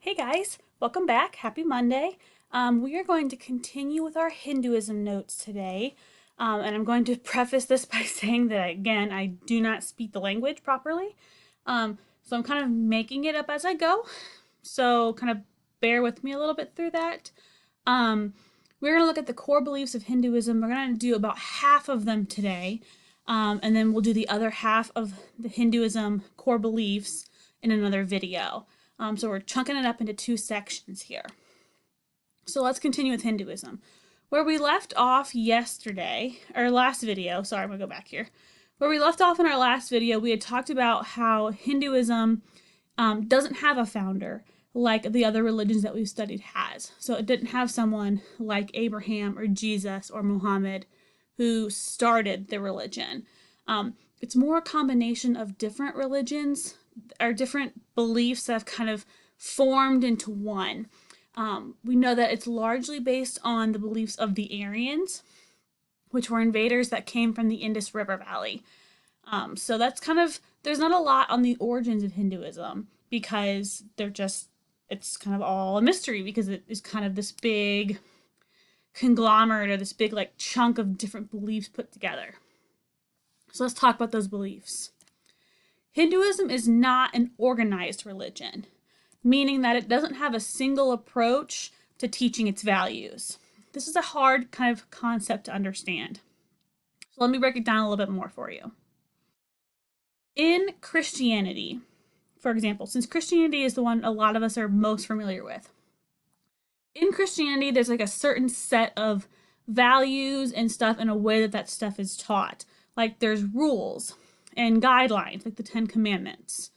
Hey guys, welcome back. Happy Monday. We are going to continue with our Hinduism notes today. And I'm going to preface this by saying that, again, I do not speak the language properly. So I'm kind of making it up as I go. So kind of bear with me a little bit through that. Um, we're going to look at the core beliefs of Hinduism. We're going to do about half of them today. And then we'll do the other half of the Hinduism core beliefs in another video. So we're chunking it up into two sections here. So let's continue with Hinduism. Where we left off yesterday, or last video, sorry, I'm gonna go back here. Where we left off in our last video, we had talked about how Hinduism doesn't have a founder like the other religions that we've studied has. So it didn't have someone like Abraham or Jesus or Muhammad who started the religion. It's more a combination of different religions or different beliefs that have kind of formed into one. We know that it's largely based on the beliefs of the Aryans, which were invaders that came from the Indus River Valley. So that's kind of, there's not a lot on the origins of Hinduism because it's kind of all a mystery because it is kind of this big conglomerate or this big like chunk of different beliefs put together. So let's talk about those beliefs. Hinduism is not an organized religion, meaning that it doesn't have a single approach to teaching its values. This is a hard kind of concept to understand. So let me break it down a little bit more for you. In Christianity, for example, since Christianity is the one a lot of us are most familiar with, in Christianity, there's like a certain set of values and stuff in a way that that stuff is taught. Like there's rules and guidelines, like the Ten Commandments.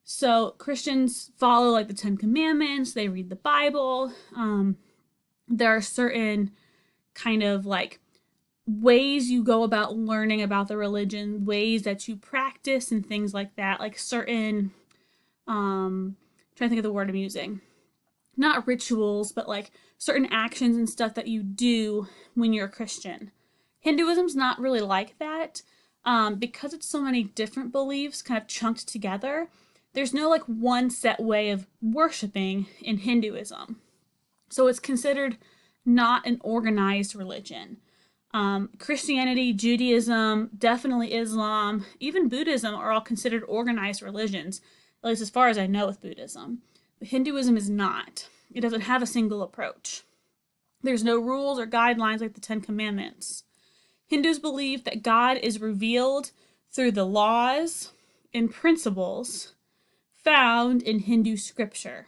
So Christians follow like the Ten Commandments, they read the Bible. There are certain kind of like ways you go about learning about the religion, ways that you practice and things like that, like certain, trying to think of the word I'm using. Not rituals, but like certain actions and stuff that you do when you're a Christian. Hinduism's not really like that. Because it's so many different beliefs kind of chunked together, there's no like one set way of worshiping in Hinduism. So it's considered not an organized religion. Christianity, Judaism, definitely Islam, even Buddhism are all considered organized religions, at least as far as I know with Buddhism. But Hinduism is not. It doesn't have a single approach. There's no rules or guidelines like the Ten Commandments. Hindus believe that God is revealed through the laws and principles found in Hindu scripture.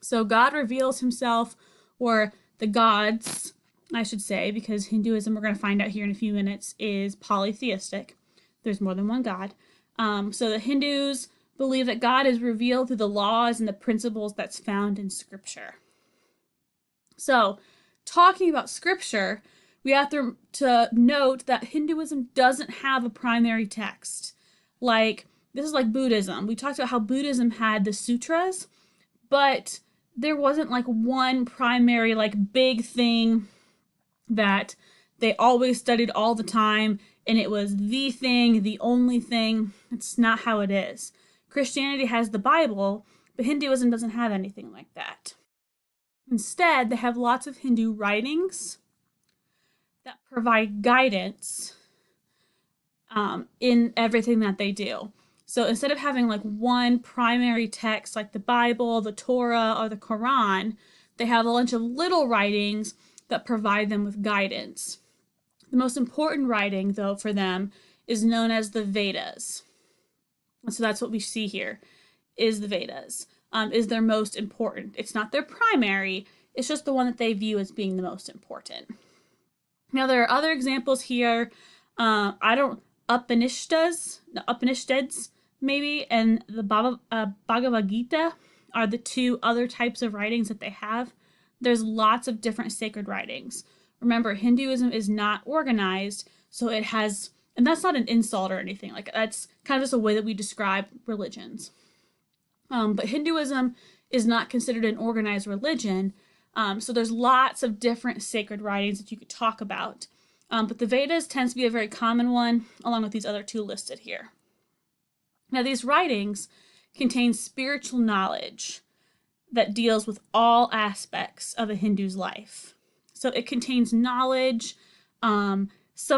So God reveals himself, or the gods, I should say, because Hinduism, we're going to find out here in a few minutes, is polytheistic. There's more than one God. So the Hindus believe that God is revealed through the laws and the principles that's found in scripture. So, talking about scripture, we have to note that Hinduism doesn't have a primary text. Like, this is like Buddhism. We talked about how Buddhism had the sutras, but there wasn't like one primary, like big thing that they always studied all the time, and it was the thing, the only thing. It's not how it is. Christianity has the Bible, but Hinduism doesn't have anything like that. Instead, they have lots of Hindu writings that provide guidance in everything that they do. So instead of having like one primary text like the Bible, the Torah, or the Quran, they have a bunch of little writings that provide them with guidance. The most important writing, though, for them is known as the Vedas. So that's what we see here, is the Vedas, is their most important. It's not their primary, it's just the one that they view as being the most important. Now, there are other examples here. Upanishads, maybe, and the Bhagavad Gita are the two other types of writings that they have. There's lots of different sacred writings. Remember, Hinduism is not organized, so it has, and that's not an insult or anything. Like, that's kind of just a way that we describe religions. But Hinduism is not considered an organized religion, so there's lots of different sacred writings that you could talk about. But the Vedas tends to be a very common one, along with these other two listed here. Now, these writings contains spiritual knowledge that deals with all aspects of a Hindu's life. So it contains knowledge. Some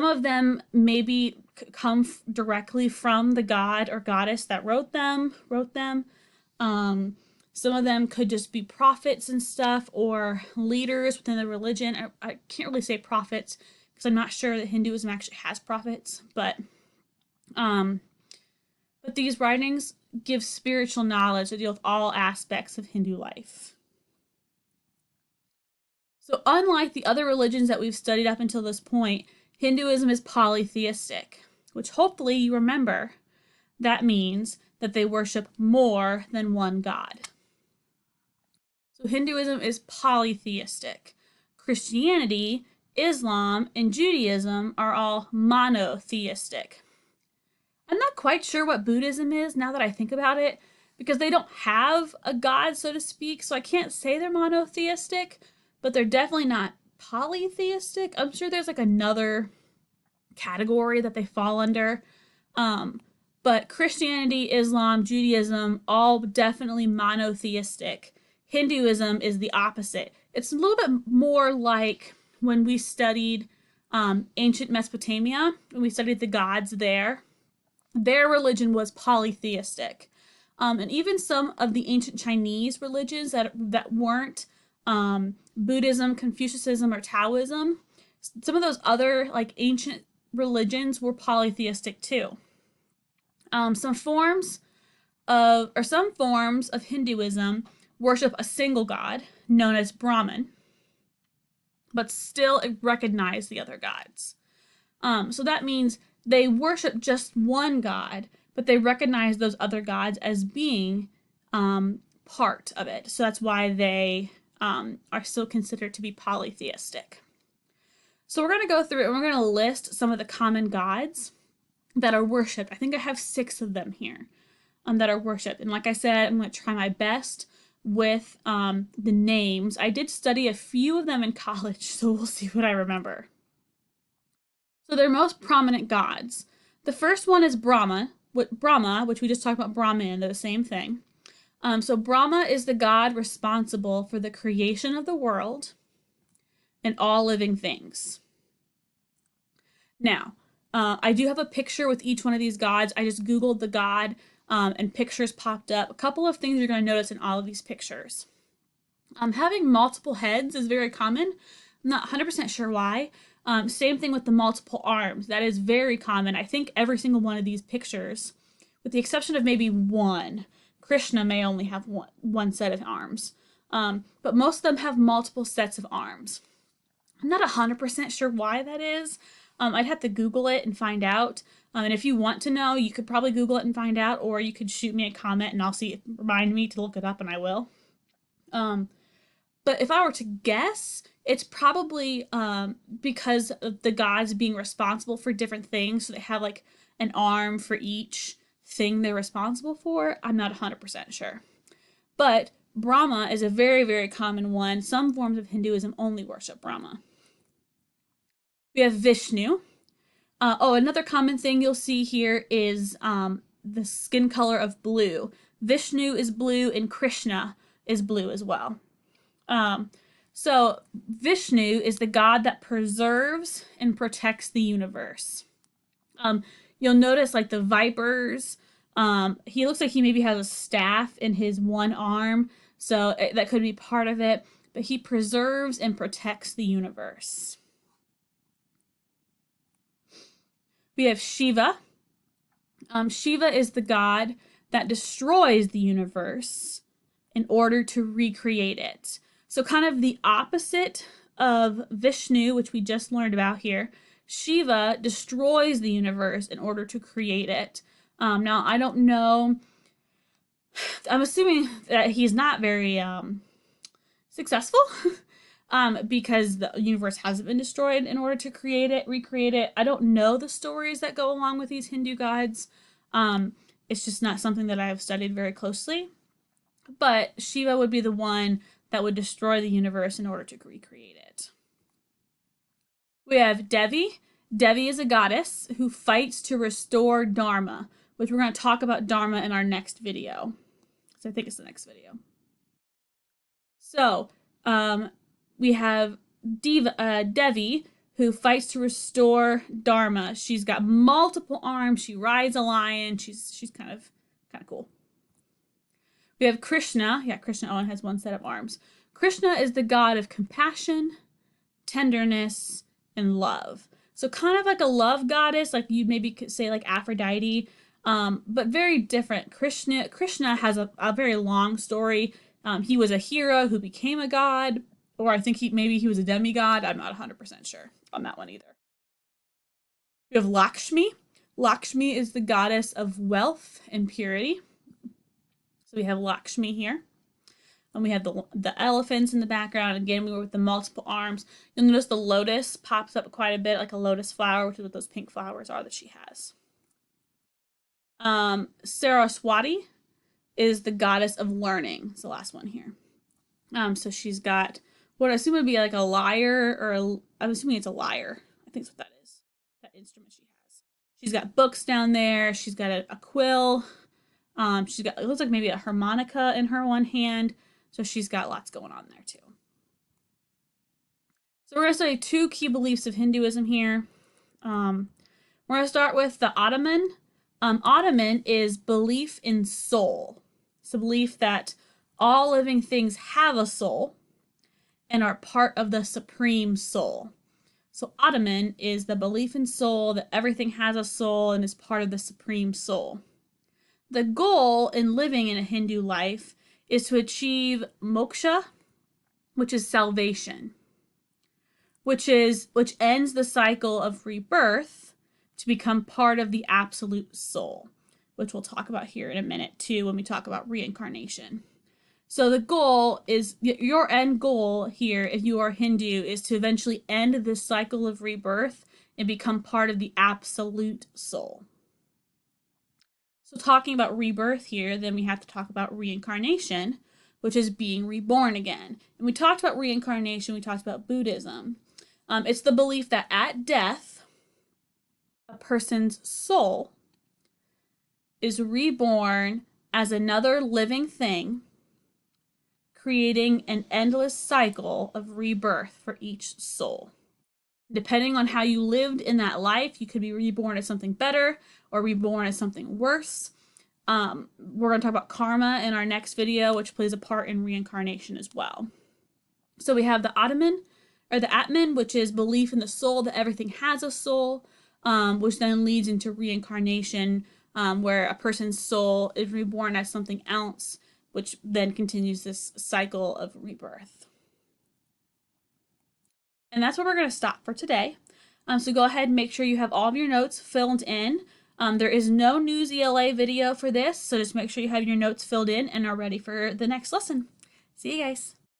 of them maybe come directly from the god or goddess that wrote them. Some of them could just be prophets and stuff, or leaders within the religion. I can't really say prophets because I'm not sure that Hinduism actually has prophets, but these writings give spiritual knowledge that deal with all aspects of Hindu life. So unlike the other religions that we've studied up until this point, Hinduism is polytheistic, which hopefully you remember that means that they worship more than one god. So Hinduism is polytheistic. Christianity, Islam, and Judaism are all monotheistic. I'm not quite sure what Buddhism is now that I think about it, because they don't have a god, so to speak, so I can't say they're monotheistic, but they're definitely not polytheistic. I'm sure there's like another category that they fall under. But Christianity, Islam, Judaism, all definitely monotheistic. Hinduism is the opposite. It's a little bit more like when we studied ancient Mesopotamia, when we studied the gods there. Their religion was polytheistic. And even some of the ancient Chinese religions that weren't Buddhism, Confucianism, or Taoism, some of those other like ancient religions were polytheistic too. Some forms of Hinduism worship a single god known as Brahman, but still recognize the other gods. So that means they worship just one god, but they recognize those other gods as being part of it. So that's why they are still considered to be polytheistic. So we're going to go through and we're going to list some of the common gods that are worshipped. I think I have 6 of them here that are worshipped. And like I said, I'm going to try my best with the names. I did study a few of them in college, so we'll see what I remember. So their most prominent gods. The first one is Brahma, which we just talked about Brahman, they're the same thing. So Brahma is the god responsible for the creation of the world and all living things. Now, I do have a picture with each one of these gods. I just Googled the god and pictures popped up. A couple of things you're going to notice in all of these pictures. Having multiple heads is very common. I'm not 100% sure why. Same thing with the multiple arms. That is very common. I think every single one of these pictures, with the exception of maybe one, Krishna may only have one set of arms. But most of them have multiple sets of arms. I'm not 100% sure why that is. I'd have to Google it and find out. And if you want to know, you could probably Google it and find out, or you could shoot me a comment and I'll remind me to look it up and I will. But if I were to guess, it's probably because of the gods being responsible for different things. So they have like an arm for each thing they're responsible for. I'm not 100% sure. But Brahma is a very, very common one. Some forms of Hinduism only worship Brahma. We have Vishnu. Another common thing you'll see here is the skin color of blue. Vishnu is blue and Krishna is blue as well. So Vishnu is the god that preserves and protects the universe. You'll notice like the vipers, he looks like he maybe has a staff in his one arm, so that could be part of it, but he preserves and protects the universe. We have Shiva. Shiva is the god that destroys the universe in order to recreate it. So kind of the opposite of Vishnu, which we just learned about here. Shiva destroys the universe in order to create it. Now, I don't know. I'm assuming that he's not very successful because the universe hasn't been destroyed in order to recreate it. I don't know the stories that go along with these Hindu gods. It's just not something that I have studied very closely. But Shiva would be the one that would destroy the universe in order to recreate it. We have Devi. Devi is a goddess who fights to restore dharma, which we're going to talk about dharma in our next video. So I think it's the next video. So we have Devi, who fights to restore dharma. She's got multiple arms. She rides a lion. She's kind of cool. We have Krishna. Yeah, Krishna only has one set of arms. Krishna is the god of compassion, tenderness, and love. So kind of like a love goddess, like you'd maybe say like Aphrodite, but very different. Krishna has a very long story. He was a hero who became a god, or I think maybe he was a demigod. I'm not 100% sure on that one either. We have Lakshmi. Lakshmi is the goddess of wealth and purity. So we have Lakshmi here. And we have the elephants in the background. Again, we were with the multiple arms. You'll notice the lotus pops up quite a bit, like a lotus flower, which is what those pink flowers are that she has. Saraswati is the goddess of learning. It's the last one here. So she's got what I assume would be like a lyre, I'm assuming it's a lyre. I think that's what that is. That instrument she has. She's got books down there. She's got a quill. She's got, it looks like maybe a harmonica in her one hand. So she's got lots going on there too. So we're going to study 2 key beliefs of Hinduism here. We're going to start with the Atman. Atman is belief in soul. It's a belief that all living things have a soul and are part of the supreme soul. So Atman is the belief in soul, that everything has a soul and is part of the supreme soul. The goal in living in a Hindu life is to achieve moksha, which is salvation, which ends the cycle of rebirth to become part of the absolute soul, which we'll talk about here in a minute too when we talk about reincarnation. So the goal is, your end goal here, if you are Hindu, is to eventually end this cycle of rebirth and become part of the absolute soul. So talking about rebirth here, then we have to talk about reincarnation, which is being reborn again. And we talked about reincarnation, we talked about Buddhism. It's the belief that at death, a person's soul is reborn as another living thing, creating an endless cycle of rebirth for each soul. Depending on how you lived in that life, you could be reborn as something better or reborn as something worse. We're going to talk about karma in our next video, which plays a part in reincarnation as well. So we have the Atman, which is belief in the soul, that everything has a soul, which then leads into reincarnation, where a person's soul is reborn as something else, which then continues this cycle of rebirth. And that's where we're going to stop for today. So go ahead and make sure you have all of your notes filled in. There is no news ELA video for this, so just make sure you have your notes filled in and are ready for the next lesson. See you guys.